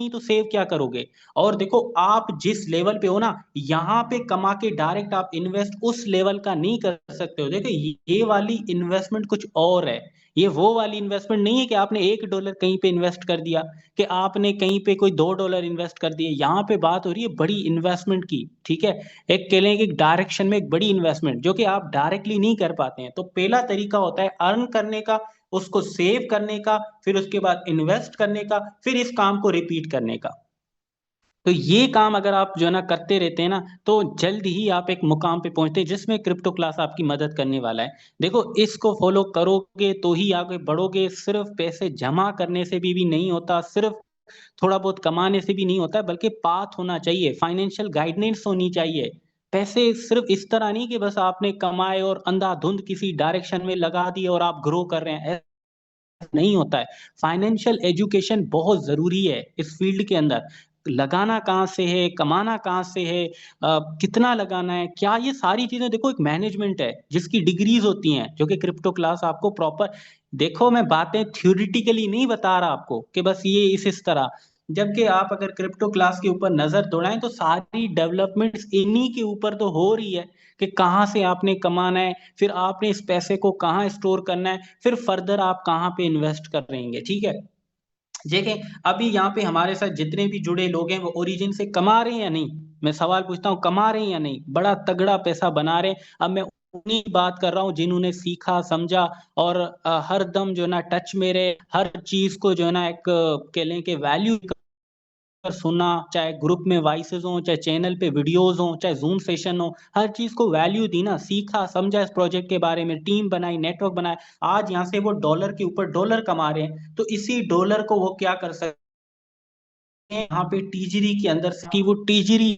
नहीं तो सेव क्या करोगे? और देखो आप जिस लेवल पे हो ना, यहाँ पे कमा के डायरेक्ट आप इन्वेस्ट उस लेवल का नहीं कर सकते हो। देखो ये वाली इन्वेस्टमेंट कुछ और है। ये वो वाली इन्वेस्टमेंट नहीं है कि आपने $1 कहीं पे इन्वेस्ट कर दिया, कि आपने कहीं पे कोई $2 इन्वेस्ट कर दिए। यहाँ पे बात हो रही है बड़ी इन्वेस्टमेंट की, ठीक है? एक कह लें कि एक डायरेक्शन में एक बड़ी इन्वेस्टमेंट जो कि आप डायरेक्टली नहीं कर पाते हैं। तो पहला तरीका होता है अर्न करने का, उसको सेव करने का, फिर उसके बाद इन्वेस्ट करने का, फिर इस काम को रिपीट करने का। तो ये काम अगर आप जो है ना करते रहते हैं ना, तो जल्द ही आप एक मुकाम पे पहुंचते हैं जिसमें क्रिप्टो क्लास आपकी मदद करने वाला है। देखो इसको फॉलो करोगे तो ही आगे बढ़ोगे। सिर्फ पैसे जमा करने से भी नहीं होता, सिर्फ थोड़ा बहुत कमाने से भी नहीं होता है, बल्कि पाथ होना चाहिए, फाइनेंशियल गाइडेंस होनी चाहिए। पैसे सिर्फ इस तरह नहीं कि बस आपने कमाए और अंधाधुंध किसी डायरेक्शन में लगा दिए और आप ग्रो कर रहे हैं, नहीं होता है। फाइनेंशियल एजुकेशन बहुत ज़रूरी है इस फ़ील्ड के अंदर। लगाना कहाँ से है, कमाना कहाँ से है, कितना लगाना है, क्या ये सारी चीज़ें देखो एक मैनेजमेंट है, जिसकी डिग्रीज़ होती हैं, जो कि क्रिप्टो क्लास आपको प्रॉपर देखो मैं बातें थ्योरेटिकली नहीं बता रहा आपको कि बस ये इस तरह। जबकि आप अगर क्रिप्टो क्लास के ऊपर नज़र दौड़ाएँ तो सारी डेवलपमेंट्स इन्हीं के ऊपर तो हो रही है कि कहाँ से आपने कमाना है, फिर आपने इस पैसे को कहाँ स्टोर करना है, फिर फर्दर आप कहाँ पे इन्वेस्ट कर रहेंगे, ठीक है? देखें, अभी यहाँ पे हमारे साथ जितने भी जुड़े लोग हैं वो ओरिजिन से कमा रहे हैं या नहीं? मैं सवाल पूछता हूँ, कमा रहे हैं या नहीं? बड़ा तगड़ा पैसा बना रहे हैं। अब मैं उन्हीं की बात कर रहा हूँ जिन्होंने सीखा, समझा और हर दम जो है ना टच में रहे, हर चीज़ को जो है ना एक कह लें कि वैल्यू पर सुना, चाहे ग्रुप में वॉइसेज़ हों, चाहे चैनल पे वीडियोज़ हों, चाहे ज़ूम सेशन हो, हर चीज़ को वैल्यू दी ना, सीखा, समझा इस प्रोजेक्ट के बारे में, टीम बनाई, नेटवर्क बनाया। आज यहाँ से वो डॉलर के ऊपर डॉलर कमा रहे हैं, तो इसी डॉलर को वो क्या कर सकते हैं, यहाँ पे टीजरी के अंदर से कि वो टीजरी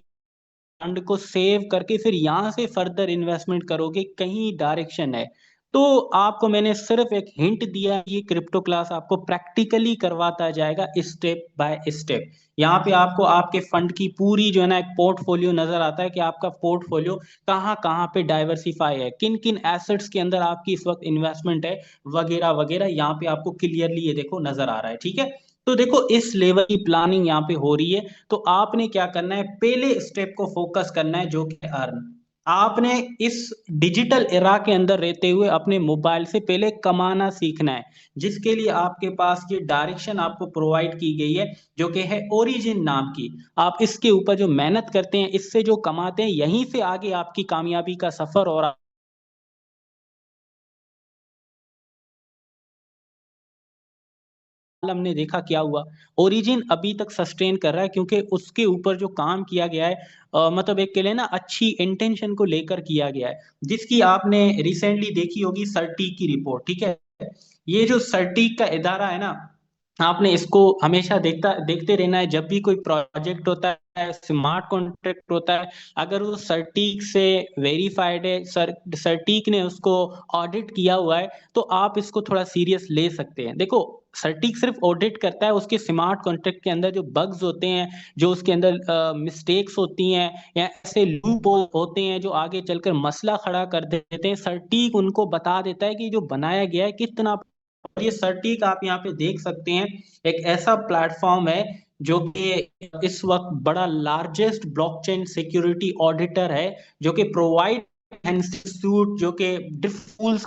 फंड को सेव करके फिर यहाँ से फर्दर इन्वेस्टमेंट करोगे, कहीं डायरेक्शन है। तो आपको मैंने सिर्फ एक हिंट दिया, ये क्रिप्टो क्लास आपको प्रैक्टिकली करवाता जाएगा स्टेप बाय स्टेप। यहाँ पे आपको आपके फंड की पूरी जो है ना एक पोर्टफोलियो नजर आता है कि आपका पोर्टफोलियो कहाँ कहाँ पे डाइवर्सिफाई है, किन किन एसेट्स के अंदर आपकी इस वक्त इन्वेस्टमेंट है, वगैरह वगैरह यहाँ पे आपको क्लियरली ये देखो नजर आ रहा है, ठीक है? तो देखो इस लेवल की प्लानिंग यहाँ पे हो रही है। तो आपने क्या करना है, पहले स्टेप को फोकस करना है जो कि अर्न। आपने इस डिजिटल एरा के अंदर रहते हुए अपने मोबाइल से पहले कमाना सीखना है, जिसके लिए आपके पास ये डायरेक्शन आपको प्रोवाइड की गई है, जो कि है ओरिजिन नाम की। आप इसके ऊपर जो मेहनत करते हैं, इससे जो कमाते हैं, यहीं से आगे आपकी कामयाबी का सफर और हमने देखा क्या हुआ। ओरिजिन अभी तक सस्टेन कर रहा है क्योंकि उसके ऊपर जो काम किया गया है, मतलब एक के लिए ना अच्छी इंटेंशन को लेकर किया गया है, जिसकी आपने रिसेंटली देखी होगी सर्टी की रिपोर्ट, ठीक है? ये जो सर्टी का इदारा है ना, आपने इसको हमेशा देखते रहना है। जब भी कोई प्रोजेक्ट होता है, स्मार्ट कॉन्ट्रैक्ट होता है, अगर वो सर्टीक से वेरीफाइड है, सर्टीक ने उसको ऑडिट किया हुआ है, तो आप इसको थोड़ा सीरियस ले सकते हैं। देखो सर्टीक सिर्फ ऑडिट करता है उसके स्मार्ट कॉन्ट्रैक्ट के अंदर जो बग्स होते हैं, जो उसके अंदर मिस्टेक्स होती हैं, या ऐसे लूप होते हैं जो आगे चलकर मसला खड़ा कर देते हैं, सर्टीक उनको बता देता है कि जो बनाया गया है कितना। और ये सर्टिक आप यहाँ पे देख सकते हैं, एक ऐसा प्लेटफॉर्म है जो कि इस वक्त बड़ा लार्जेस्ट ब्लॉकचेन सिक्योरिटी ऑडिटर है, जो कि प्रोवाइड इंस्टीट्यूट जो कि डिफूल्स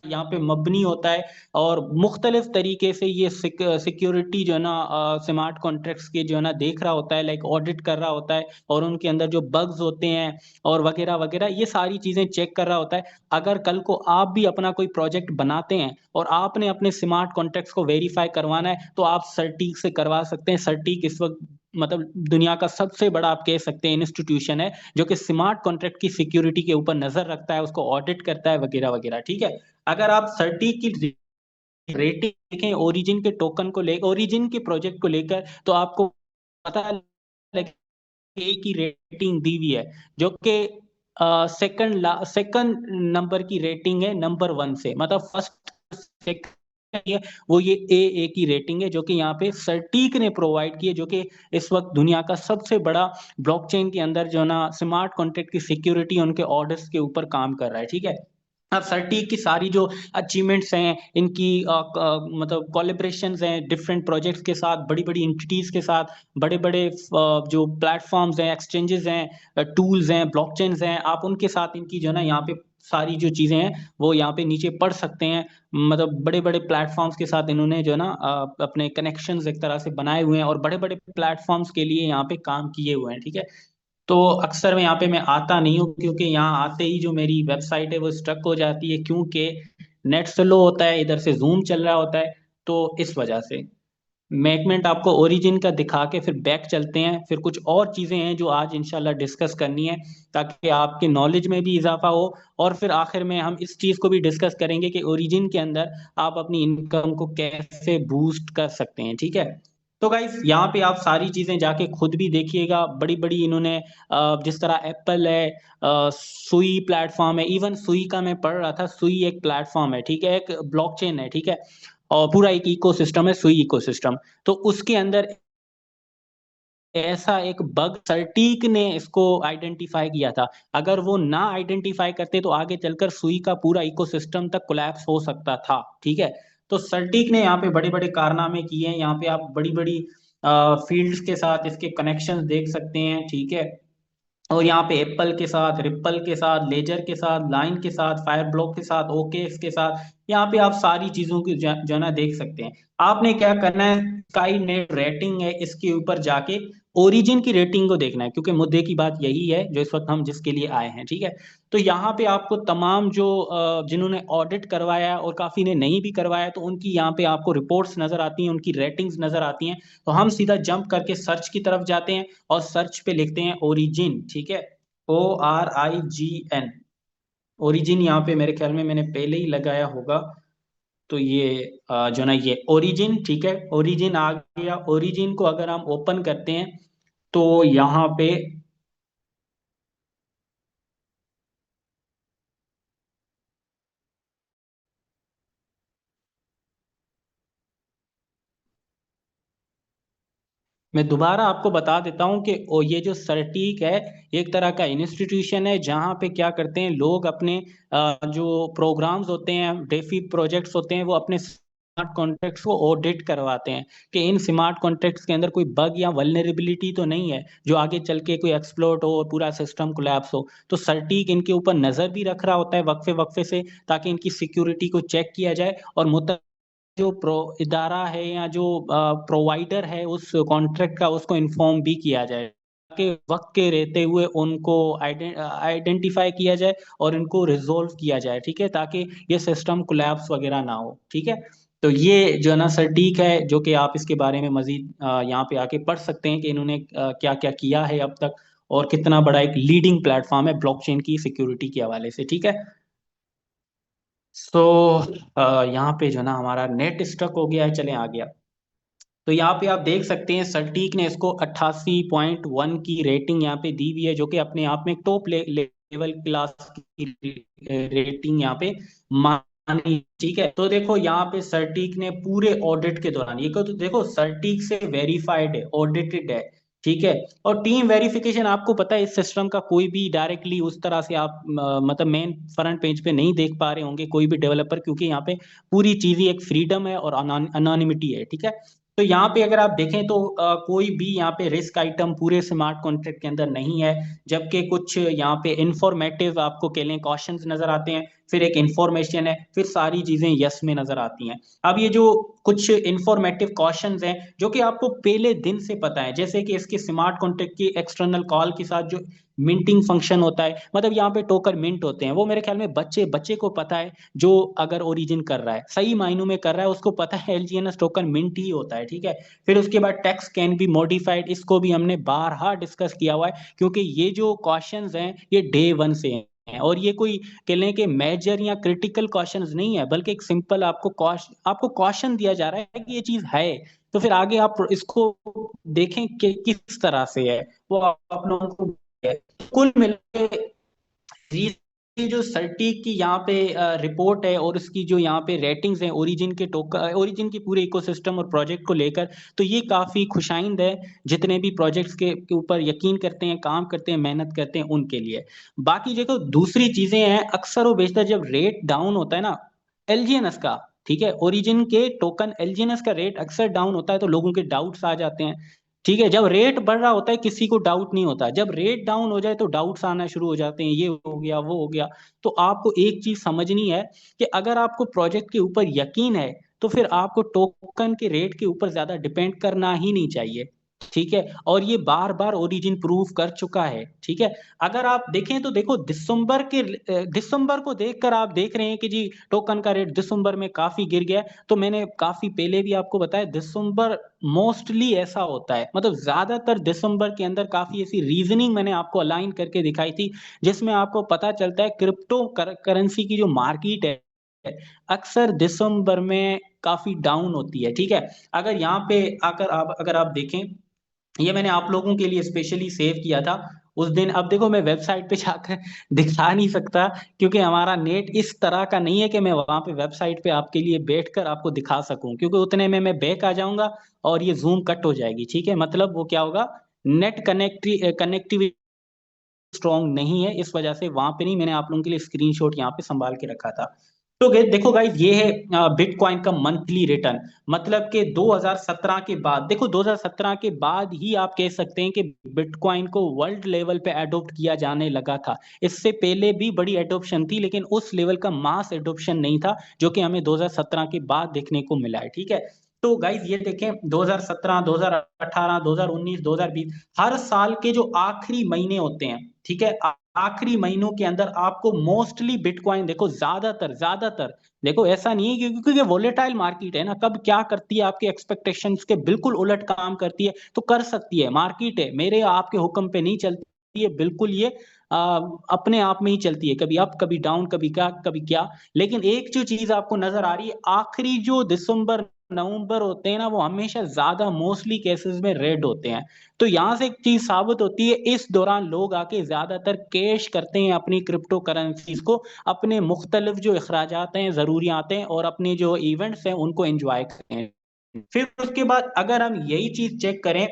यहाँ पे मबनी होता है, और मुख्तलिफ तरीके से ये सिक्योरिटी जो है ना स्मार्ट कॉन्ट्रैक्ट्स के जो है ना देख रहा होता है, लाइक ऑडिट कर रहा होता है, और उनके अंदर जो बग्स होते हैं और वगैरह वगैरह ये सारी चीजें चेक कर रहा होता है। अगर कल को आप भी अपना कोई प्रोजेक्ट बनाते हैं और आपने अपने स्मार्ट कॉन्ट्रैक्ट्स को वेरीफाई करवाना है, तो आप सर्टीक से करवा सकते हैं। सर्टीक इस वक्त मतलब दुनिया का सबसे बड़ा आप कह सकते हैं इंस्टीट्यूशन है, जो कि स्मार्ट कॉन्ट्रैक्ट की सिक्योरिटी के ऊपर नजर रखता है, उसको ऑडिट करता है, वगैरह वगैरह, ठीक है? अगर आप सर्टी की रेटिंग देखें ओरिजिन के टोकन को लेकर, ओरिजिन के प्रोजेक्ट को लेकर, तो आपको पता लगे ए की रेटिंग दी हुई है, जो कि सेकंड नंबर की रेटिंग है नंबर वन से, मतलब फर्स्ट सेकंड है वो, ये ए की रेटिंग है जो कि यहाँ पे सर्टीक ने प्रोवाइड की है, जो कि इस वक्त दुनिया का सबसे बड़ा ब्लॉकचेन के अंदर जो ना स्मार्ट कॉन्ट्रैक्ट की सिक्योरिटी उनके ऑर्डर्स के ऊपर काम कर रहा है, ठीक है? अब सर्टी की सारी जो अचीवमेंट्स हैं इनकी मतलब कोलेब्रेशंस हैं डिफरेंट प्रोजेक्ट्स के साथ, बड़ी बड़ी इंटिटीज के साथ, बड़े बड़े जो प्लेटफॉर्म्स हैं, एक्सचेंजेस हैं, टूल्स हैं, ब्लॉकचेन्स हैं, आप उनके साथ इनकी जो है ना यहाँ पे सारी जो चीजें हैं वो यहाँ पे नीचे पढ़ सकते हैं। मतलब बड़े बड़े प्लेटफॉर्म्स के साथ इन्होंने जो है ना अपने कनेक्शंस एक तरह से बनाए हुए हैं और बड़े बड़े प्लेटफॉर्म्स के लिए यहाँ पे काम किए हुए हैं, ठीक है। तो अक्सर मैं यहाँ पे मैं आता नहीं हूँ, क्योंकि यहाँ आते ही जो मेरी वेबसाइट है वो स्ट्रक हो जाती है, क्योंकि नेट स्लो होता है, इधर से जूम चल रहा होता है। तो इस वजह से मैं एक मिनट आपको ओरिजिन का दिखा के फिर बैक चलते हैं, फिर कुछ और चीजें हैं जो आज इंशाल्लाह डिस्कस करनी है, ताकि आपके नॉलेज में भी इजाफा हो। और फिर आखिर में हम इस चीज को भी डिस्कस करेंगे कि ओरिजिन के अंदर आप अपनी इनकम को कैसे बूस्ट कर सकते हैं, ठीक है। तो गाइस यहाँ पे आप सारी चीजें जाके खुद भी देखिएगा, बड़ी बड़ी इन्होंने जिस तरह एप्पल है, सुई प्लेटफॉर्म है, इवन सुई का मैं पढ़ रहा था, सुई एक प्लेटफॉर्म है, ठीक है, एक ब्लॉकचेन है, ठीक है, और पूरा एक इकोसिस्टम है सुई इकोसिस्टम। तो उसके अंदर ऐसा एक बग सर्टीक ने इसको आइडेंटिफाई किया था। अगर वो ना आइडेंटिफाई करते तो आगे चलकर सुई का पूरा इकोसिस्टम तक कोलैप्स हो सकता था, ठीक है। तो सर्टीक ने यहाँ पे बड़े बड़े कारनामे किए हैं, यहाँ पे आप बड़ी बड़ी फील्ड्स के साथ इसके कनेक्शंस देख सकते हैं, ठीक है। और यहाँ पे एप्पल के साथ, रिप्पल के साथ, लेजर के साथ, लाइन के साथ, फायर ब्लॉक के साथ, ओकेएक्स के साथ, यहाँ पे आप सारी चीजों की जो है ना देख सकते हैं। आपने क्या करना है, स्काई नेट रेटिंग है इसके ऊपर जाके ओरिजिन की रेटिंग को देखना है, क्योंकि मुद्दे की बात यही है जो इस वक्त हम जिसके लिए आए हैं, ठीक है। तो यहाँ पे आपको तमाम जो जिन्होंने ऑडिट करवाया है और काफी ने नहीं भी करवाया, तो उनकी यहाँ पे आपको रिपोर्ट्स नजर आती हैं, उनकी रेटिंग्स नजर आती हैं। तो हम सीधा जंप करके सर्च की तरफ जाते हैं और सर्च पे लिखते हैं ओरिजिन, ठीक है, ORIGN। ओरिजिन यहाँ पे मेरे ख्याल में मैंने पहले ही लगाया होगा। तो ये जो ना ये ओरिजिन, ठीक है, ओरिजिन आ गया। ओरिजिन को अगर हम ओपन करते हैं तो यहाँ पे मैं दोबारा आपको बता देता हूँ कि ये जो सर्टीक है एक तरह का इंस्टीट्यूशन है, जहाँ पे क्या करते हैं लोग अपने जो प्रोग्राम्स होते हैं, डेफी प्रोजेक्ट्स होते हैं, वो अपने स्मार्ट कॉन्ट्रैक्ट्स को ऑडिट करवाते हैं कि इन स्मार्ट कॉन्ट्रैक्ट्स के अंदर कोई बग या वल्नरेबिलिटी तो नहीं है जो आगे चल के कोई एक्सप्लोट हो और पूरा सिस्टम कोलैप्स हो। तो सर्टीक इनके ऊपर नजर भी रख रहा होता है वक्फे वक्फे से, ताकि इनकी सिक्योरिटी को चेक किया जाए और जो प्रो इदारा है या जो प्रोवाइडर है उस कॉन्ट्रैक्ट का, उसको इन्फॉर्म भी किया जाए, ताकि वक्त के रहते हुए उनको आइडेंटिफाई किया जाए और इनको रिजोल्व किया जाए, ठीक है, ताकि ये सिस्टम कोलैप्स वगैरह ना हो, ठीक है। तो ये जो है ना सटीक है, जो कि आप इसके बारे में मजीद यहाँ पे आके पढ़ सकते हैं कि इन्होंने क्या क्या किया है अब तक, और कितना बड़ा एक लीडिंग प्लेटफॉर्म है ब्लॉकचेन की सिक्योरिटी के हवाले से, ठीक है। सो यहाँ पे जो ना हमारा नेट स्ट्रक हो गया है, चले आ गया। तो यहाँ पे आप देख सकते हैं सटीक ने इसको 88.1 की रेटिंग यहाँ पे दी हुई है, जो कि अपने आप में टॉप लेवल क्लास की रेटिंग यहाँ पे मानी, ठीक है। तो देखो यहाँ पे सर्टिक ने पूरे ऑडिट के दौरान, ये को तो देखो सर्टिक से वेरीफाइड है, ऑडिटेड है, ठीक है। और टीम वेरिफिकेशन आपको पता है इस सिस्टम का कोई भी डायरेक्टली उस तरह से आप मतलब मेन फ्रंट पेज पे नहीं देख पा रहे होंगे कोई भी डेवलपर, क्योंकि यहाँ पे पूरी चीज ही एक फ्रीडम है और अनोनिमिटी है, ठीक है। तो यहाँ पे अगर आप देखें तो कोई भी यहाँ पे रिस्क आइटम पूरे स्मार्ट कॉन्ट्रैक्ट के अंदर नहीं है, जबकि कुछ यहाँ पे इंफॉर्मेटिव आपको कह लें क्वेश्चंस नजर आते हैं, फिर एक इंफॉर्मेशन है, फिर सारी चीजें यस में नजर आती हैं। अब ये जो कुछ इंफॉर्मेटिव क्वेश्चंस हैं जो कि आपको पहले दिन से पता है, जैसे कि इसके स्मार्ट कॉन्ट्रैक्ट की एक्सटर्नल कॉल के साथ जो मिंटिंग फंक्शन होता है, मतलब यहाँ पे टोकन मिंट होते हैं, वो मेरे ख्याल में बच्चे बच्चे को पता है, जो अगर ओरिजिन कर रहा है सही मायनों में कर रहा है उसको पता है एलजीएनएस टोकन मिंट ही होता है, ठीक है। फिर उसके बाद टेक्स्ट कैन बी मॉडिफाइड, इसको भी हमने बारहा डिस्कस किया हुआ है, क्योंकि ये जो क्वेश्चंस हैं ये डे वन से हैं, और ये कोई कह लें कि मेजर या क्रिटिकल क्वेश्चंस नहीं है, बल्कि एक सिंपल आपको क्वेश्चन दिया जा रहा है कि ये चीज है, तो फिर आगे आप इसको देखें कि किस तरह से है, वो आप लोगों को कुल मिला ये जो सर्टिक की यहाँ पे रिपोर्ट है और उसकी जो यहाँ पे रेटिंग्स हैं ओरिजिन के टोकन, ओरिजिन की पूरे इकोसिस्टम और प्रोजेक्ट को लेकर, तो ये काफी खुशाइंद है जितने भी प्रोजेक्ट्स के ऊपर यकीन करते हैं, काम करते हैं, मेहनत करते हैं उनके लिए। बाकी देखो दूसरी चीजें हैं, अक्सर वो बेशतर जब रेट डाउन होता है ना एलजीएनएस का, ठीक है, ओरिजिन के टोकन एलजीएनएस का रेट अक्सर डाउन होता है तो लोगों के डाउट्स आ जाते हैं। ठीक है, जब रेट बढ़ रहा होता है किसी को डाउट नहीं होता, जब रेट डाउन हो जाए तो डाउट्स आना शुरू हो जाते हैं, ये हो गया वो हो गया। तो आपको एक चीज समझनी है कि अगर आपको प्रोजेक्ट के ऊपर यकीन है तो फिर आपको टोकन के रेट के ऊपर ज्यादा डिपेंड करना ही नहीं चाहिए। ठीक है, और ये बार बार ओरिजिन प्रूव कर चुका है। ठीक है, अगर आप देखें तो देखो दिसंबर को देखकर आप देख रहे हैं कि जी टोकन का रेट दिसंबर में काफी गिर गया है। तो मैंने काफी पहले भी आपको बताया दिसंबर मोस्टली ऐसा होता है, मतलब ज्यादातर दिसंबर के अंदर काफी ऐसी रीजनिंग मैंने आपको अलाइन करके दिखाई थी जिसमें आपको पता चलता है क्रिप्टो करेंसी की जो मार्केट है अक्सर दिसंबर में काफी डाउन होती है। ठीक है, अगर यहाँ पे आकर आप अगर आप देखें, ये मैंने आप लोगों के लिए स्पेशली सेव किया था उस दिन। अब देखो मैं वेबसाइट पे जाकर दिखा नहीं सकता क्योंकि हमारा नेट इस तरह का नहीं है कि मैं वहां पे वेबसाइट पे आपके लिए बैठकर आपको दिखा सकूं, क्योंकि उतने में मैं बैक आ जाऊंगा और ये जूम कट हो जाएगी। ठीक है, मतलब वो क्या होगा, नेट कनेक्टिविटी स्ट्रॉन्ग नहीं है, इस वजह से वहां पे नहीं, मैंने आप लोगों के लिए स्क्रीनशॉट यहाँ पे संभाल के रखा था। तो देखो गाइस, ये है बिटकॉइन का मंथली रिटर्न, मतलब कि 2017 के बाद, देखो 2017 के बाद ही आप कह सकते हैं कि बिटकॉइन को वर्ल्ड लेवल पे एडॉप्ट किया जाने लगा था। इससे पहले भी बड़ी एडॉप्शन थी लेकिन उस लेवल का मास एडॉप्शन नहीं था जो कि हमें 2017 के बाद देखने को मिला है। ठीक है, तो गाइस ये देखें 2017, 2018, 2019, 2020, हर साल के जो आखिरी महीने होते हैं, ठीक है, आखिरी महीनों के अंदर आपको मोस्टली बिटकॉइन देखो ज्यादातर ज्यादातर, देखो ऐसा नहीं है क्योंकि वोलेटाइल मार्केट है ना, कब क्या करती है आपके एक्सपेक्टेशंस के बिल्कुल उलट काम करती है, तो कर सकती है, मार्केट है, मेरे आपके हुक्म पे नहीं चलती है बिल्कुल, ये अपने आप में ही चलती है, कभी अप कभी डाउन, कभी क्या कभी क्या। लेकिन एक जो चीज आपको नजर आ रही है, आखिरी जो दिसंबर नवंबर होते हैं ना वो हमेशा ज्यादा मोस्टली केसेस में रेड होते हैं। तो यहां से एक चीज साबित होती है, इस दौरान लोग आके ज्यादातर कैश करते हैं अपनी क्रिप्टो करेंसीज को, अपने मुख्तलिफ जो अखराजात हैं, जरूरियात हैं और अपने जो इवेंट्स हैं उनको एंजॉय करें। फिर उसके बाद अगर हम यही चीज चेक करें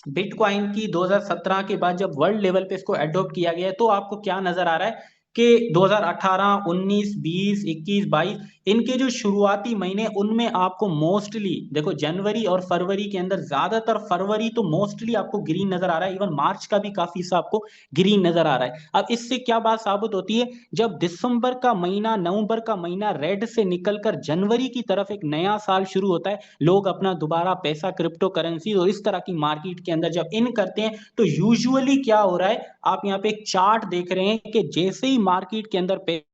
बिटकॉइन की 2017 के बाद जब वर्ल्ड लेवल पे इसको अडॉप्ट किया गया है, तो आपको क्या नजर आ रहा है कि 2018, 19, 20, 21, 22 इनके जो शुरुआती महीने उनमें आपको मोस्टली देखो जनवरी और फरवरी के अंदर, ज्यादातर फरवरी तो मोस्टली आपको ग्रीन नजर आ रहा है, इवन मार्च का भी काफी हिस्सा आपको ग्रीन नजर आ रहा है। अब इससे क्या बात साबित होती है, जब दिसंबर का महीना, नवंबर का महीना रेड से निकलकर जनवरी की तरफ एक नया साल शुरू होता है, लोग अपना दोबारा पैसा क्रिप्टो करेंसी और इस तरह की मार्केट के अंदर जब इन करते हैं, तो यूजुअली क्या हो रहा है, आप यहाँ पे एक चार्ट देख रहे हैं कि जैसे ही मार्केट के अंदर पैसा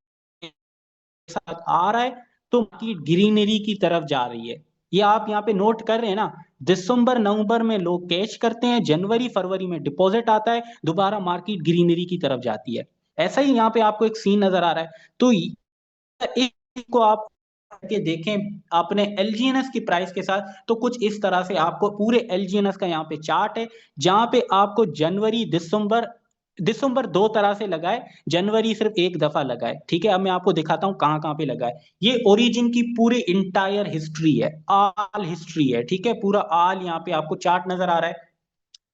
आ रहा है तो मार्केट ग्रीनरी की तरफ जा रही है। ये आप यहाँ पे नोट कर रहे हैं ना, दिसंबर नवंबर में लोग कैश करते हैं, जनवरी फरवरी में डिपॉजिट आता है, दोबारा मार्केट ग्रीनरी की तरफ जाती है। ऐसा ही यहाँ पे आपको एक सीन नजर आ रहा है। तो को आप के देखें आपने एलजीएनएस की प्राइस के साथ, तो कुछ इस तरह से आपको पूरे एलजीएनएस का यहाँ पे चार्ट है, जहां पे आपको जनवरी दिसंबर, दिसंबर दो तरह से लगाए, जनवरी सिर्फ एक दफा लगाए। ठीक है, अब मैं आपको दिखाता हूं कहां कहां पे लगाए। ये ओरिजिन की पूरी इंटायर हिस्ट्री है, ऑल हिस्ट्री है। ठीक है, पूरा ऑल यहाँ पे आपको चार्ट नजर आ रहा है।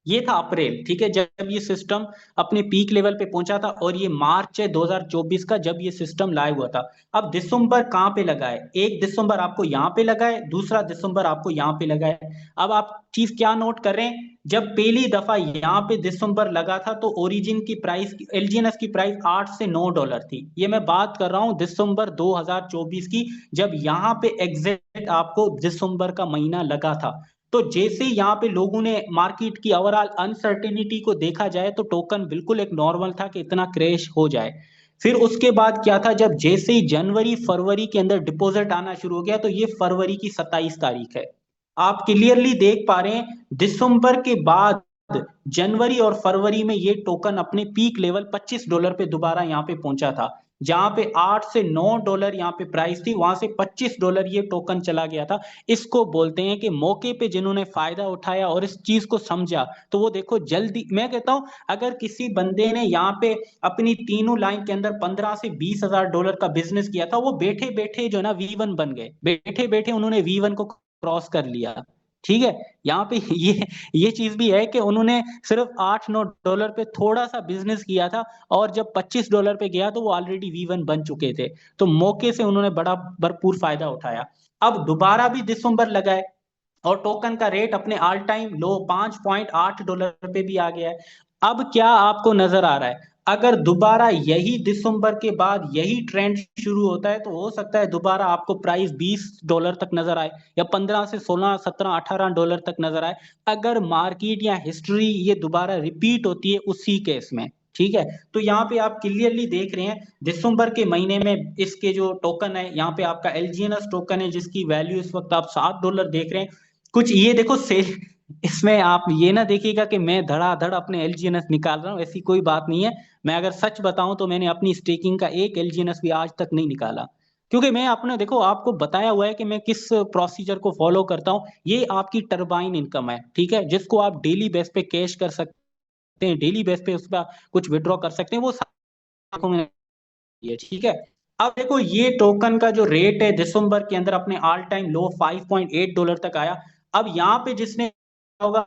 ये था अप्रैल, ठीक है, जब ये सिस्टम अपने पीक लेवल पे पहुंचा था, और ये मार्च है 2024 का जब ये सिस्टम लाइव हुआ था। अब दिसंबर कहां पे लगा है, एक दिसंबर आपको यहाँ पे लगा है, दूसरा दिसंबर आपको यहाँ पे लगा है। अब आप चीज क्या नोट कर रहे हैं, जब पहली दफा यहाँ पे दिसंबर लगा था तो ओरिजिन की प्राइस, एलजीएनएस की प्राइस $8 से $9 थी। ये मैं बात कर रहा हूँ दिसंबर 2024 की, जब यहाँ पे एग्जैक्ट आपको दिसंबर का महीना लगा था। तो जैसे यहाँ पे लोगों ने मार्केट की ओवरऑल अनसर्टेनिटी को देखा जाए, तो टोकन बिल्कुल एक नॉर्मल था कि इतना क्रैश हो जाए। फिर उसके बाद क्या था, जब जैसे ही जनवरी फरवरी के अंदर डिपॉजिट आना शुरू हो गया, तो ये फरवरी की 27 तारीख है, आप क्लियरली देख पा रहे हैं दिसंबर के बाद जनवरी और फरवरी में ये टोकन अपने पीक लेवल $25 पे दोबारा यहाँ पे पहुंचा था। जहां पे $8 से $9 यहाँ पे प्राइस थी, वहां से $25 ये टोकन चला गया था। इसको बोलते हैं कि मौके पे जिन्होंने फायदा उठाया और इस चीज को समझा, तो वो देखो जल्दी, मैं कहता हूं अगर किसी बंदे ने यहाँ पे अपनी तीनों लाइन के अंदर 15 से 20 हजार डॉलर का बिजनेस किया था, वो बैठे बैठे जो है ना V1 बन गए, बैठे बैठे उन्होंने V1 को क्रॉस कर लिया। ठीक है, यहाँ पे ये चीज भी है कि उन्होंने सिर्फ $8-9 पे थोड़ा सा बिजनेस किया था, और जब $25 पे गया तो वो ऑलरेडी V1 बन चुके थे। तो मौके से उन्होंने बड़ा भरपूर फायदा उठाया। अब दोबारा भी दिसंबर लगा है, और टोकन का रेट अपने ऑल टाइम लो $5.8 पे भी आ गया है। अब क्या आपको नजर आ रहा है, अगर दोबारा यही दिसंबर के बाद यही ट्रेंड शुरू होता है, तो हो सकता है दोबारा आपको प्राइस $20 तक नजर आए, या 15 से 16 17 $18 तक नजर आए, अगर मार्केट या हिस्ट्री ये दोबारा रिपीट होती है उसी केस में। ठीक है, तो यहाँ पे आप क्लियरली देख रहे हैं दिसंबर के महीने में इसके जो टोकन है, यहाँ पे आपका एलजीएनएस टोकन है जिसकी वैल्यू इस वक्त आप $7 देख रहे हैं। कुछ ये देखो सेल, इसमें आप ये ना देखिएगा कि मैं धड़ाधड़ अपने एलजीएनएस निकाल रहा हूँ, ऐसी कोई बात नहीं है। मैं अगर सच बताऊं तो मैंने अपनी स्टेकिंग का एक एलजीएनएस भी आज तक नहीं निकाला, क्योंकि मैं अपने देखो आपको बताया हुआ है कि मैं किस प्रोसीजर को फॉलो करता हूँ। ये आपकी टरबाइन इनकम है, ठीक है, जिसको आप डेली बेस पे कैश कर सकते हैं, डेली बेस पे उस पर कुछ विड्रॉ कर सकते हैं, वो सारी में ये ठीक है। अब देखो ये टोकन का जो रेट है दिसंबर के अंदर अपने ऑल टाइम लो $5.8 तक आया। अब यहाँ पे जिसने होगा,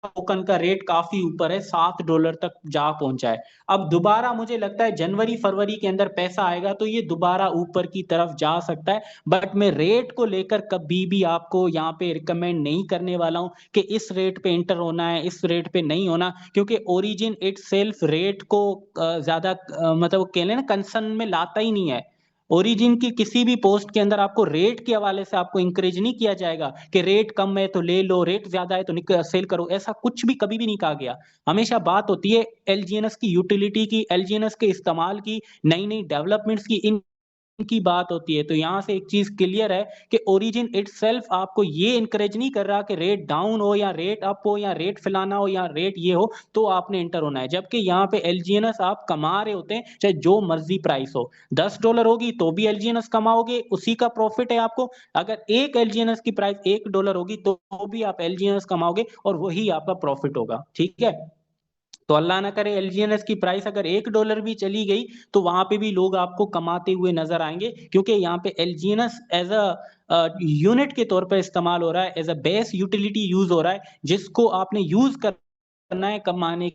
टोकन का रेट काफी ऊपर है, $7 तक जा पहुंचा है। अब दोबारा मुझे लगता है जनवरी फरवरी के अंदर पैसा आएगा तो ये दोबारा ऊपर की तरफ जा सकता है। बट मैं रेट को लेकर कभी भी आपको यहाँ पे रिकमेंड नहीं करने वाला हूँ कि इस रेट पे इंटर होना है, इस रेट पे नहीं होना, क्योंकि ओरिजिन इट सेल्फ रेट को ज्यादा मतलब कह लें ना कंसर्न में लाता ही नहीं है। ओरिजिन की किसी भी पोस्ट के अंदर आपको रेट के हवाले से आपको इंकरेज नहीं किया जाएगा कि रेट कम है तो ले लो, रेट ज्यादा है तो सेल करो, ऐसा कुछ भी कभी भी नहीं कहा गया। हमेशा बात होती है एलजीएनएस की यूटिलिटी की, एलजीएनएस के इस्तेमाल की, नई नई डेवलपमेंट्स की, इन की बात होती है। तो यहां से एक चीज क्लियर है कि ओरिजिन इटसेल्फ आपको ये इंकरेज नहीं कर रहा कि रेट डाउन हो या रेट अप हो या रेट फैलाना हो या रेट ये हो तो आपने इंटर होना है। जबकि यहाँ पे एलजीएनएस आप कमा रहे होते हैं चाहे जो मर्जी प्राइस हो, $10 होगी तो भी एलजीएनएस कमाओगे, उसी का प्रॉफिट है आपको। अगर एक एलजीएनएस की प्राइस $1 होगी तो भी आप एलजीएनएस कमाओगे और वही आपका प्रॉफिट होगा। ठीक है, तो अल्लाह ना करे एलजीएनएस की प्राइस अगर $1 भी चली गई तो वहां पे भी लोग आपको कमाते हुए नजर आएंगे, क्योंकि यहाँ पे एलजीएनएस एज अ यूनिट के तौर पर इस्तेमाल हो रहा है, as a base utility use हो रहा है, जिसको आपने यूज करना है कमाने,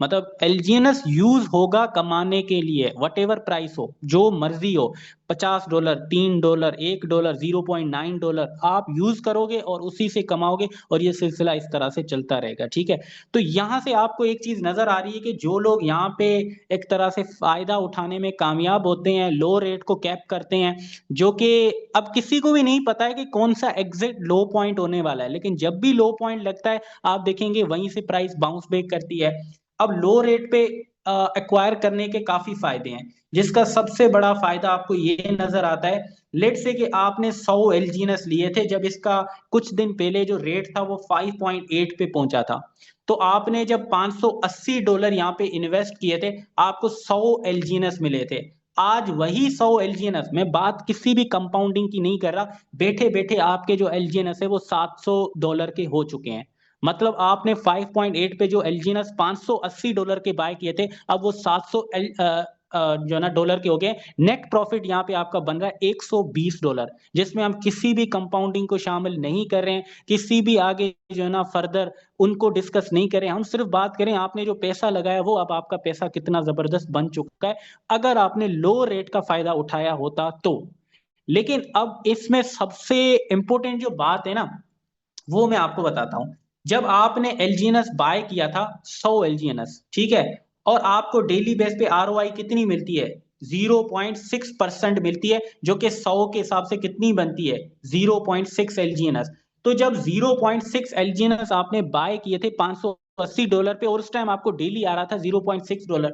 मतलब एलजीएनएस यूज होगा कमाने के लिए, वट एवर प्राइस हो, जो मर्जी हो, $50, $3, $1, $0.9 आप यूज करोगे और उसी से कमाओगे, और ये सिलसिला इस तरह से चलता रहेगा। ठीक है, तो यहां से आपको एक चीज नजर आ रही है कि जो लोग यहाँ पे एक तरह से फायदा उठाने में कामयाब होते हैं, लो रेट को कैप करते हैं, जो कि अब किसी को भी नहीं पता है कि कौन सा एग्जैक्ट लो पॉइंट होने वाला है, लेकिन जब भी लो पॉइंट लगता है आप देखेंगे वहीं से प्राइस बाउंस बैक करती है। अब लो रेट पे एक्वायर करने के काफी फायदे हैं, जिसका सबसे बड़ा फायदा आपको ये नजर आता है, लेट से कि आपने 100 एलजीएनएस लिए थे, जब इसका कुछ दिन पहले जो रेट था वो 5.8 पे पहुंचा था, तो आपने जब $580 यहाँ पे इन्वेस्ट किए थे, आपको 100 एलजीएनएस मिले थे। आज वही 100 एलजीएनएस, मैं बात किसी भी कंपाउंडिंग की नहीं कर रहा, बैठे बैठे आपके जो एलजीएनएस है वो $700 के हो चुके हैं। मतलब आपने 5.8 पे जो एलजीएनएस $580 के बाय किए थे, अब वो 700 जो है ना डॉलर के हो गए। नेट प्रॉफिट यहाँ पे आपका बन रहा है $120, जिसमें हम किसी भी कंपाउंडिंग को शामिल नहीं कर रहे हैं, किसी भी आगे जो है ना फर्दर उनको डिस्कस नहीं करें, हम सिर्फ बात करें आपने जो पैसा लगाया वो अब आपका पैसा कितना जबरदस्त बन चुका है, अगर आपने लो रेट का फायदा उठाया होता तो। लेकिन अब इसमें सबसे इंपॉर्टेंट जो बात है ना, वो मैं आपको बताता हूं। जब आपने एलजीएनएस बाय किया था 100 एलजीएनएस, ठीक है, और आपको डेली बेस पे आरओआई कितनी मिलती है, 0.6% मिलती है, जो कि 100 के हिसाब से कितनी बनती है, 0.6 एलजीएनएस। तो जब 0.6 एलजीएनएस आपने बाय किए थे $580 पे, और उस टाइम आपको डेली आ रहा था $0.6,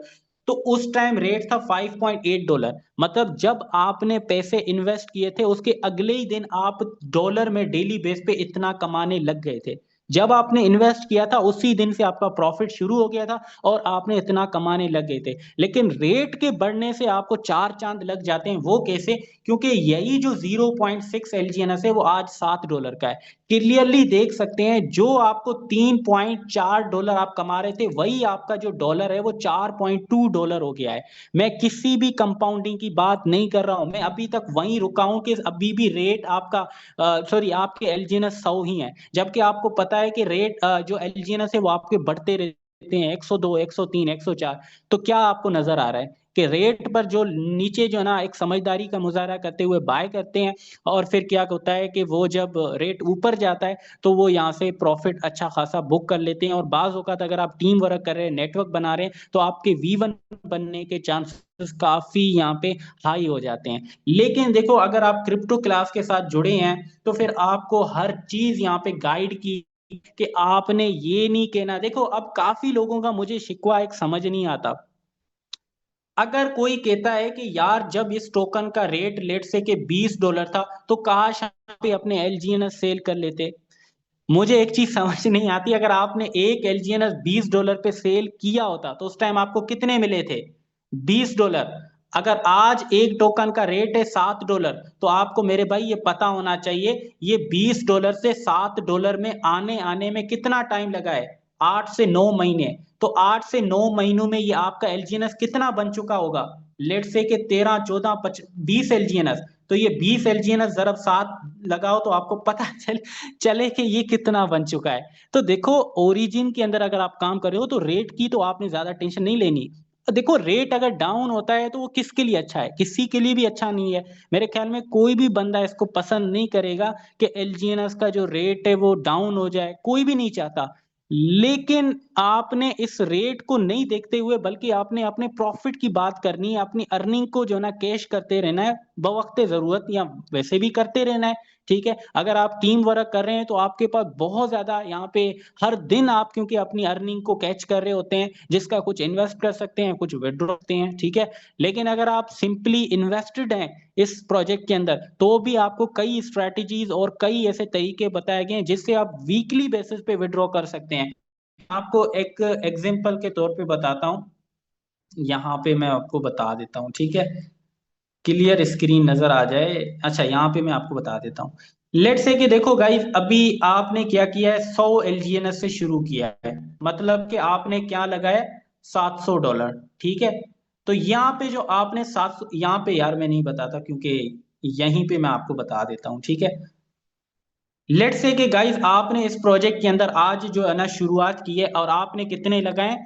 तो उस टाइम रेट था $5.8। मतलब जब आपने पैसे इन्वेस्ट किए थे उसके अगले ही दिन आप डॉलर में डेली बेस पे इतना कमाने लग गए थे। जब आपने इन्वेस्ट किया था उसी दिन से आपका प्रॉफिट शुरू हो गया था और आपने इतना कमाने लग गए थे। लेकिन रेट के बढ़ने से आपको चार चांद लग जाते हैं। वो कैसे? क्योंकि यही जो 0.6 एलजीएनएस है वो आज $7 का है। क्लियरली देख सकते हैं, जो आपको $3.4 आप कमा रहे थे, वही आपका जो डॉलर है वो $4.2 हो गया है। मैं किसी भी कंपाउंडिंग की बात नहीं कर रहा हूं, मैं अभी तक वहीं रुका हूं कि अभी भी रेट आपका सॉरी आपके एलजीएनएस 100 ही है, जबकि आपको पता है कि रेट जो एलजीएनएस है वो आपके बढ़ते रहते हैं, 102, 103, 104। तो क्या आपको नजर आ रहा है कि रेट पर जो नीचे जो है ना एक समझदारी का मुजाहरा करते हुए बाय करते हैं, और फिर क्या होता है कि वो जब रेट ऊपर जाता है तो वो यहाँ से प्रॉफिट अच्छा खासा बुक कर लेते हैं। और बाज औकात अगर आप टीम वर्क कर रहे हैं, नेटवर्क बना रहे हैं, तो आपके V1 बनने के चांसेस काफी यहाँ पे हाई हो जाते हैं। लेकिन देखो, अगर आप क्रिप्टो क्लास के साथ जुड़े हैं तो फिर आपको हर चीज यहाँ पे गाइड की कि आपने ये नहीं कहना। देखो, अब काफी लोगों का मुझे शिकवा एक समझ नहीं आता। अगर कोई कहता है कि यार जब इस टोकन का रेट लेट से के $20 था तो काश आप भी अपने एलजीएनएस सेल कर लेते। मुझे एक चीज समझ नहीं आती, अगर आपने एक एलजीएनएस $20 पे सेल किया होता तो उस टाइम आपको कितने मिले थे? $20। अगर आज एक टोकन का रेट है $7, तो आपको मेरे भाई ये पता होना चाहिए ये $20 से $7 में आने आने में कितना टाइम लगा है? 8 से 9 महीने। तो 8 से 9 महीनों में ये आपका एलजीएनएस कितना बन चुका होगा? लेट से के 13, 14, 20 एलजीएनएस। तो ये 20 एलजीएनएस जरब 7 लगाओ तो आपको पता चले कि ये कितना बन चुका है। तो देखो, ओरिजिन के अंदर अगर आप काम कर रहे हो तो रेट की तो आपने ज्यादा टेंशन नहीं लेनी। देखो, रेट अगर डाउन होता है तो वो किसके लिए अच्छा है? किसी के लिए भी अच्छा नहीं है। मेरे ख्याल में कोई भी बंदा इसको पसंद नहीं करेगा कि एलजीएनएस का जो रेट है वो डाउन हो जाए, कोई भी नहीं चाहता। लेकिन आपने इस रेट को नहीं देखते हुए, बल्कि आपने अपने प्रॉफिट की बात करनी है, अपनी अर्निंग को जो ना कैश करते रहना है बवक्ते जरूरत, या वैसे भी करते रहना है। ठीक है, अगर आप टीम वर्क कर रहे हैं तो आपके पास बहुत ज्यादा यहाँ पे हर दिन आप क्योंकि अपनी अर्निंग को कैच कर रहे होते हैं, जिसका कुछ इन्वेस्ट कर सकते हैं, कुछ विड्रॉ करते हैं। ठीक है, लेकिन अगर आप सिंपली इन्वेस्टेड हैं इस प्रोजेक्ट के अंदर, तो भी आपको कई स्ट्रेटजीज और कई ऐसे तरीके बताए गए हैं जिससे आप वीकली बेसिस पे विड्रॉ कर सकते हैं। आपको एक एग्जांपल के तौर पे बताता हूँ, यहाँ पे मैं आपको बता देता हूँ। ठीक है, क्लियर स्क्रीन नजर आ जाए। अच्छा, यहाँ पे मैं आपको बता देता हूँ। लेट से कि देखो गाइस, अभी आपने क्या किया है, 100 एलजीएनएस से शुरू किया है, मतलब कि आपने क्या लगाया, $700। ठीक है, तो यहाँ पे जो आपने 700, यहाँ पे यार मैं नहीं बताता क्योंकि यहीं पे मैं आपको बता देता हूँ। ठीक है, लेट से कि गाइस आपने इस प्रोजेक्ट के अंदर आज जो है ना शुरुआत की है, और आपने कितने लगाए,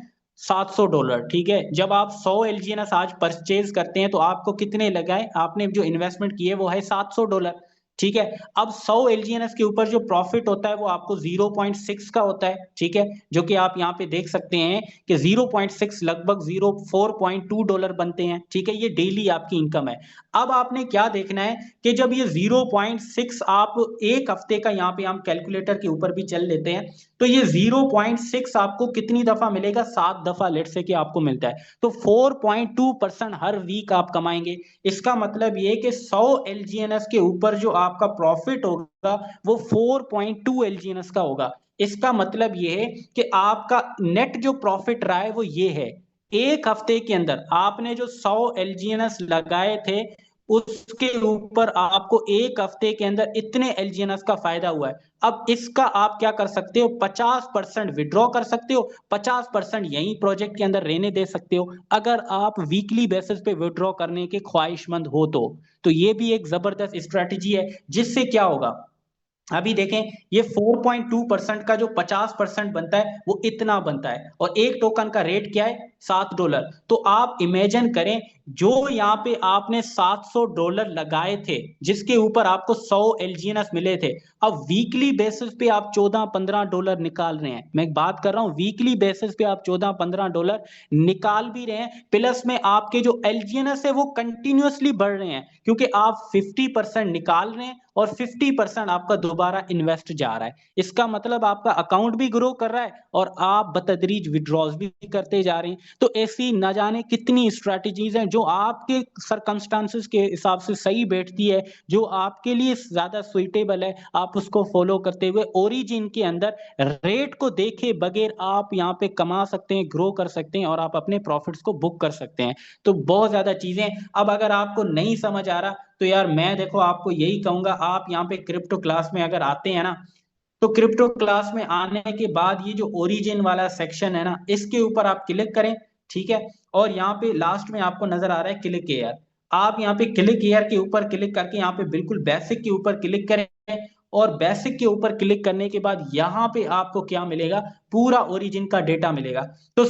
$700। ठीक है, जब आप 100 एलजीएनएस आज परचेज करते हैं तो आपको कितने लगाए, आपने जो इन्वेस्टमेंट की है वो है $700। ठीक है, अब 100 एलजीएनएस के ऊपर जो प्रॉफिट होता है वो आपको 0.6 का होता है। ठीक है, जो कि आप यहाँ पे देख सकते हैं कि 0.6 लगभग $4.2 बनते हैं। ठीक है, ये डेली आपकी इनकम है। अब आपने क्या देखना है कि जब ये 0.6 आप एक हफ्ते का, यहाँ पे हम कैलकुलेटर के ऊपर भी चल लेते हैं, तो ये 0.6 आपको कितनी दफा मिलेगा, 7 दफा लेट से कि आपको मिलता है। तो 4.2% हर वीक आप कमाएंगे। इसका मतलब ये कि 100 एलजीएनएस के ऊपर जो आपका प्रॉफिट होगा वो 4.2 एलजीएनएस का होगा। इसका मतलब ये है कि आपका नेट जो प्रॉफिट रहा है वो ये है, एक हफ्ते के अंदर आपने जो 100 एलजीएनएस लगाए थे उसके ऊपर आपको एक हफ्ते के अंदर इतने एलजीएनएस का फायदा हुआ है। अब इसका आप क्या कर सकते हो, 50% विड्रॉ कर सकते हो, 50% यही प्रोजेक्ट के अंदर रहने दे सकते हो, अगर आप वीकली बेसिस पे विड्रॉ करने के ख्वाहिशमंद हो तो ये भी एक जबरदस्त स्ट्रेटजी है। जिससे क्या होगा, अभी देखें, ये 4.2% का जो 50% बनता है वो इतना बनता है, और एक टोकन का रेट क्या है, $7। तो आप इमेजिन करें, जो यहाँ पे आपने $700 लगाए थे, जिसके ऊपर आपको 100 एलजीएनएस मिले थे, अब वीकली बेसिस पे आप $14-15 निकाल रहे हैं। मैं बात कर रहा हूं वीकली बेसिस पे आप $14-15 निकाल भी रहे हैं, प्लस में आपके जो एलजीएनएस है वो कंटिन्यूअसली बढ़ रहे हैं, क्योंकि आप 50% निकाल रहे हैं और 50% आपका दोबारा इन्वेस्ट जा रहा है। इसका मतलब आपका अकाउंट भी ग्रो कर रहा है और आप बतदरीज विड्रॉज भी करते जा रहे हैं। तो ऐसी न जाने कितनी स्ट्रैटेजीज हैं जो आपके सरकमस्टांसेस के हिसाब से सही बैठती है, जो आपके लिए ज्यादा सुइटेबल है, आप उसको फॉलो करते हुए ओरिजिन के अंदर रेट को देखे बगैर आप यहाँ पे कमा सकते हैं, ग्रो कर सकते हैं और आप अपने प्रॉफिट्स को बुक कर सकते हैं। तो बहुत ज्यादा चीजें। अब अगर आपको नहीं समझ आ रहा तो यार मैं देखो आपको यही कहूंगा, आप यहाँ पे क्रिप्टो क्लास में अगर आते हैं ना, तो क्रिप्टो क्लास में आने के बाद ये जो ओरिजिन वाला सेक्शन है ना, इसके ऊपर आप क्लिक करें। ठीक है। और यहाँ पे लास्ट में आपको नजर आ रहा है क्लिक एयर। आप यहाँ पे क्लिक एयर के ऊपर क्लिक करके यहाँ पे बिल्कुल बेसिक के ऊपर क्लिक करें। और बेसिक के ऊपर क्लिक करने के बाद यहाँ पे आपको क्या मिलेगा, पूरा ओरिजिन का डेटा मिलेगा। तो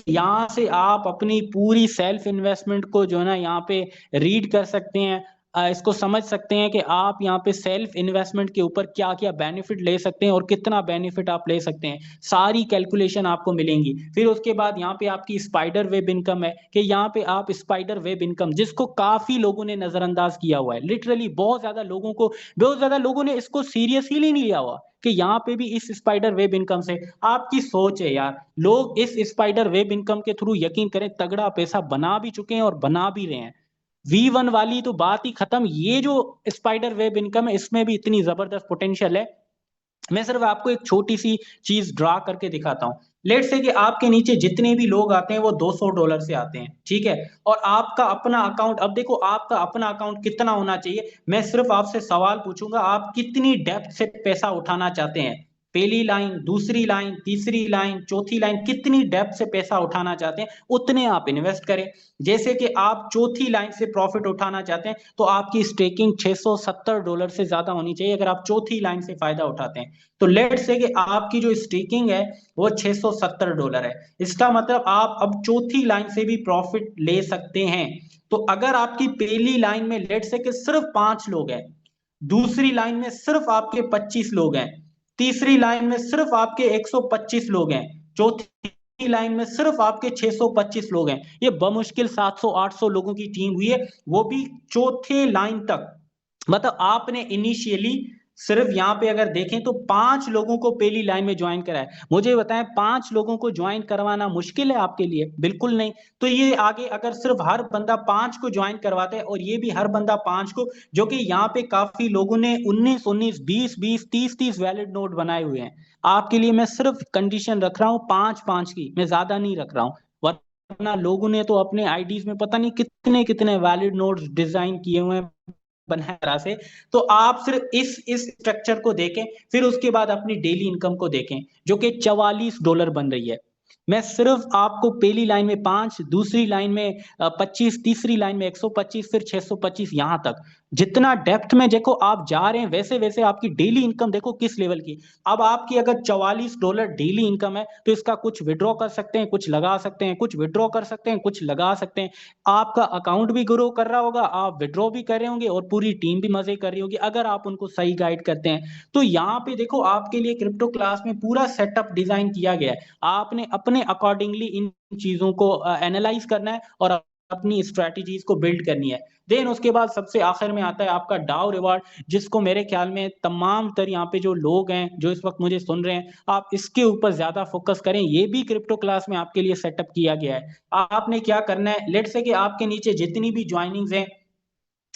यहाँ से आप अपनी पूरी सेल्फ इन्वेस्टमेंट को जो है ना यहाँ पे रीड कर सकते हैं। इसको समझ सकते हैं कि आप यहाँ पे सेल्फ इन्वेस्टमेंट के ऊपर क्या क्या बेनिफिट ले सकते हैं और कितना बेनिफिट आप ले सकते हैं, सारी कैलकुलेशन आपको मिलेंगी। फिर उसके बाद यहाँ पे आपकी स्पाइडर वेब इनकम है, कि यहाँ पे आप स्पाइडर वेब इनकम, जिसको काफी लोगों ने नजरअंदाज किया हुआ है, लिटरली बहुत ज्यादा लोगों ने इसको सीरियसली नहीं लिया हुआ, कि यहाँ पे भी इस स्पाइडर वेब इनकम से आपकी सोच है यार, लोग इस स्पाइडर वेब इनकम के थ्रू यकीन करें तगड़ा पैसा बना भी चुके हैं और बना भी रहे हैं। V1 वाली तो बात ही खत्म, ये जो स्पाइडर वेब इनकम है इसमें भी इतनी जबरदस्त पोटेंशियल है। मैं सिर्फ आपको एक छोटी सी चीज ड्रा करके दिखाता हूं। लेट से कि आपके नीचे जितने भी लोग आते हैं वो $200 से आते हैं, ठीक है। और आपका अपना अकाउंट, अब देखो आपका अपना अकाउंट कितना होना चाहिए, मैं सिर्फ आपसे सवाल पूछूंगा, आप कितनी डेप्थ से पैसा उठाना चाहते हैं। पहली लाइन, दूसरी लाइन, तीसरी लाइन, चौथी लाइन, कितनी डेप्थ से पैसा उठाना चाहते हैं उतने आप इन्वेस्ट करें। जैसे कि आप चौथी लाइन से प्रॉफिट उठाना चाहते हैं तो आपकी स्टेकिंग $670 से ज्यादा होनी चाहिए, अगर आप चौथी लाइन से फायदा उठाते हैं। तो लेट से कि आपकी जो स्टेकिंग है वो $670 है, इसका मतलब आप अब चौथी लाइन से भी प्रॉफिट ले सकते हैं। तो अगर आपकी पहली लाइन में लेट से कि सिर्फ 5 लोग हैं, दूसरी लाइन में सिर्फ आपके 25 लोग हैं, तीसरी लाइन में सिर्फ आपके 125 लोग हैं, चौथी लाइन में सिर्फ आपके 625 लोग हैं, ये बमुश्किल 700-800 लोगों की टीम हुई है, वो भी चौथे लाइन तक। मतलब आपने इनिशियली सिर्फ यहाँ पे अगर देखें तो 5 लोगों को पहली लाइन में ज्वाइन करा है। मुझे बताएं 5 लोगों को ज्वाइन करवाना मुश्किल है आपके लिए? बिल्कुल नहीं। तो ये आगे अगर सिर्फ हर बंदा 5 को ज्वाइन करवाता है, और ये भी हर बंदा 5 को, जो कि यहाँ पे काफी लोगों ने 19-19, 20-20, 30-30 वैलिड नोट बनाए हुए हैं। आपके लिए मैं सिर्फ कंडीशन रख रहा हूँ 5-5 की, मैं ज्यादा नहीं रख रहा हूँ, वरना लोगों ने तो अपने आईडीज में पता नहीं कितने कितने वैलिड नोट्स डिजाइन किए हुए हैं बनाए तरह से। तो आप सिर्फ इस स्ट्रक्चर को देखें, फिर उसके बाद अपनी डेली इनकम को देखें जो कि $44 बन रही है। मैं सिर्फ आपको पहली लाइन में 5, दूसरी लाइन में 25, तीसरी लाइन में 125, फिर 625, यहां तक जितना डेप्थ में देखो आप जा रहे हैं, वैसे वैसे आपकी डेली इनकम देखो किस लेवल की। अब आपकी अगर $44 डेली इनकम है तो इसका कुछ विड्रॉ कर सकते हैं, कुछ लगा सकते हैं, कुछ विड्रॉ कर सकते हैं, कुछ लगा सकते हैं। आपका अकाउंट भी ग्रो कर रहा होगा, आप विड्रॉ भी कर रहे होंगे और पूरी टीम भी मजे कर रही होगी अगर आप उनको सही गाइड करते हैं। तो यहाँ पे देखो आपके लिए क्रिप्टो क्लास में पूरा सेटअप डिजाइन किया गया है, आपने अपने अकॉर्डिंगली इन चीजों को एनालाइज करना है और अपनी स्ट्रेटजीज को बिल्ड करनी है। देन उसके बाद सबसे आखिर में आता है आपका डाउ रिवार्ड, जिसको मेरे ख्याल में तमाम तर यहाँ पे जो लोग हैं जो इस वक्त मुझे सुन रहे हैं, आप इसके ऊपर ज्यादा फोकस करें। ये भी क्रिप्टो क्लास में आपके लिए सेटअप किया गया है। आपने क्या करना है, लेट से कि आपके नीचे जितनी भी ज्वाइनिंग्स हैं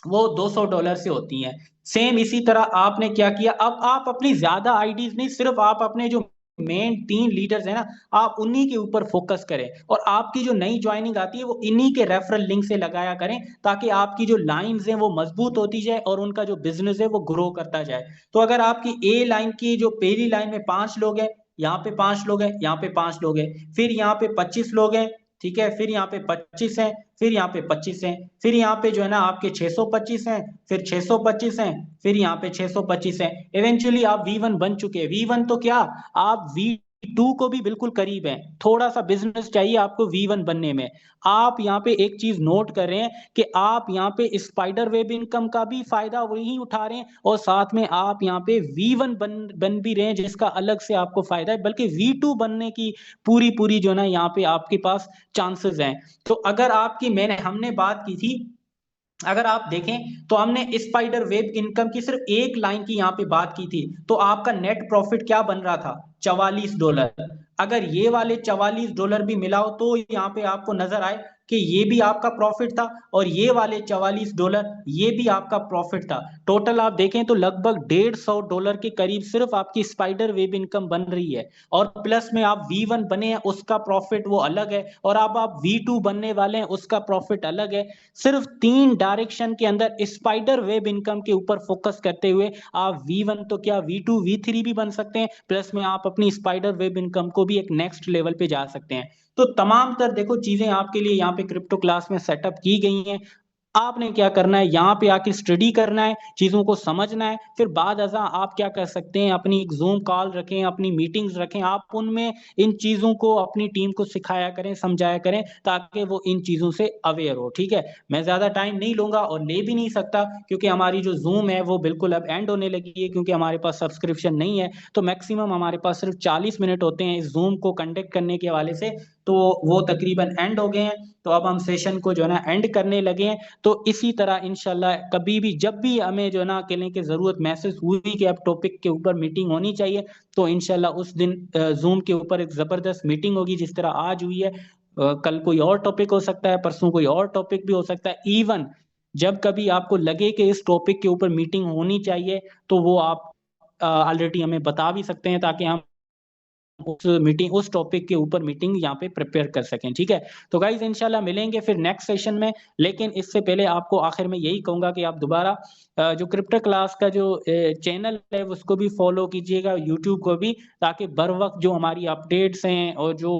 वो $200 से होती हैं। सेम इसी तरह आपने क्या किया, अब आप अपनी ज्यादा आईडीज नहीं, सिर्फ आप अपने जो मेन 3 लीडर्स हैं ना, आप उन्हीं के ऊपर फोकस करें और आपकी जो नई ज्वाइनिंग आती है वो इन्हीं के रेफरल लिंक से लगाया करें, ताकि आपकी जो लाइंस हैं वो मजबूत होती जाए और उनका जो बिजनेस है वो ग्रो करता जाए। तो अगर आपकी ए लाइन की जो पहली लाइन में 5 लोग हैं, यहाँ पे 5 लोग हैं, यहाँ पे 5 लोग हैं, फिर यहाँ पे 25 लोग हैं, ठीक है, फिर यहाँ पे 25 हैं, फिर यहाँ पे 25 हैं, फिर यहाँ पे जो है ना आपके 625 हैं, फिर 625 हैं, फिर यहाँ पे 625 हैं। इवेंचुअली आप V1 बन चुके हैं। V1 तो क्या, आप V2 को भी बिल्कुल करीब हैं, थोड़ा सा बिजनेस चाहिए आपको V1 बनने में। आप यहाँ पे एक चीज नोट कर रहे हैं कि आप यहाँ पे स्पाइडर वेब इनकम का भी फायदा वही उठा रहे हैं और साथ में आप यहाँ पे V1 बन भी रहे हैं, जिसका अलग से आपको फायदा है, बल्कि V2 बनने की पूरी पूरी जो ना यहाँ पे आपके पास चांसेस हैं। तो अगर आपकी, हमने बात की थी अगर आप देखें तो हमने स्पाइडर वेब इनकम की सिर्फ एक लाइन की यहाँ पे बात की थी, तो आपका नेट प्रॉफिट क्या बन रहा था, $44। अगर ये वाले $44 भी मिलाओ तो यहाँ पे आपको नजर आए कि ये भी आपका प्रॉफिट था और ये वाले $44 ये भी आपका प्रॉफिट था। टोटल आप देखें तो लगभग $150 के करीब सिर्फ आपकी स्पाइडर वेब इनकम बन रही है। और प्लस में आप V1 बने हैं उसका प्रॉफिट वो अलग है, और अब आप V2 बनने वाले हैं उसका प्रॉफिट अलग है। सिर्फ 3 डायरेक्शन के अंदर स्पाइडर वेब इनकम के ऊपर फोकस करते हुए आप V1 तो क्या V2 V3 भी बन सकते हैं, प्लस में आप अपनी स्पाइडर वेब इनकम को भी एक नेक्स्ट लेवल पे जा सकते हैं। तो तमाम तर देखो चीजें आपके लिए यहाँ पे क्रिप्टो क्लास में सेटअप की गई हैं। आपने क्या करना है, यहाँ पे आके स्टडी करना है, चीजों को समझना है, फिर बाद अज़ा आप क्या कर सकते हैं, अपनी एक जूम कॉल रखें, अपनी मीटिंग्स रखें, आप उनमें इन चीजों को अपनी टीम को सिखाया करें, समझाया करें, ताकि वो इन चीजों से अवेयर हो। ठीक है, मैं ज्यादा टाइम नहीं लूंगा और ले भी नहीं सकता, क्योंकि हमारी जो जूम है वो बिल्कुल अब एंड होने लगी है, क्योंकि हमारे पास सब्सक्रिप्शन नहीं है। तो मैक्सिमम हमारे पास सिर्फ 40 मिनट होते हैं इस जूम को कंडक्ट करने के हवाले से, तो वो तकरीबन एंड हो गए हैं। तो अब हम सेशन को जो है ना एंड करने लगे हैं। तो इसी तरह इंशाल्लाह कभी भी जब भी हमें जो है ना अकेले की जरूरत महसूस हुई कि अब टॉपिक के ऊपर मीटिंग होनी चाहिए, तो इंशाल्लाह उस दिन जूम के ऊपर एक जबरदस्त मीटिंग होगी जिस तरह आज हुई है। कल कोई और टॉपिक हो सकता है, परसों कोई और टॉपिक भी हो सकता है। इवन जब कभी आपको लगे कि इस टॉपिक के ऊपर मीटिंग होनी चाहिए, तो वो आप ऑलरेडी हमें बता भी सकते हैं, ताकि हम उस मीटिंग उस टॉपिक के ऊपर मीटिंग यहाँ पे प्रिपेयर कर सकें। ठीक है, तो गाइज इंशाल्लाह मिलेंगे फिर नेक्स्ट सेशन में। लेकिन इससे पहले आपको आखिर में यही कहूंगा कि आप दोबारा जो क्रिप्टो क्लास का जो चैनल है उसको भी फॉलो कीजिएगा, यूट्यूब को भी, ताकि बर वक्त जो हमारी अपडेट्स हैं और जो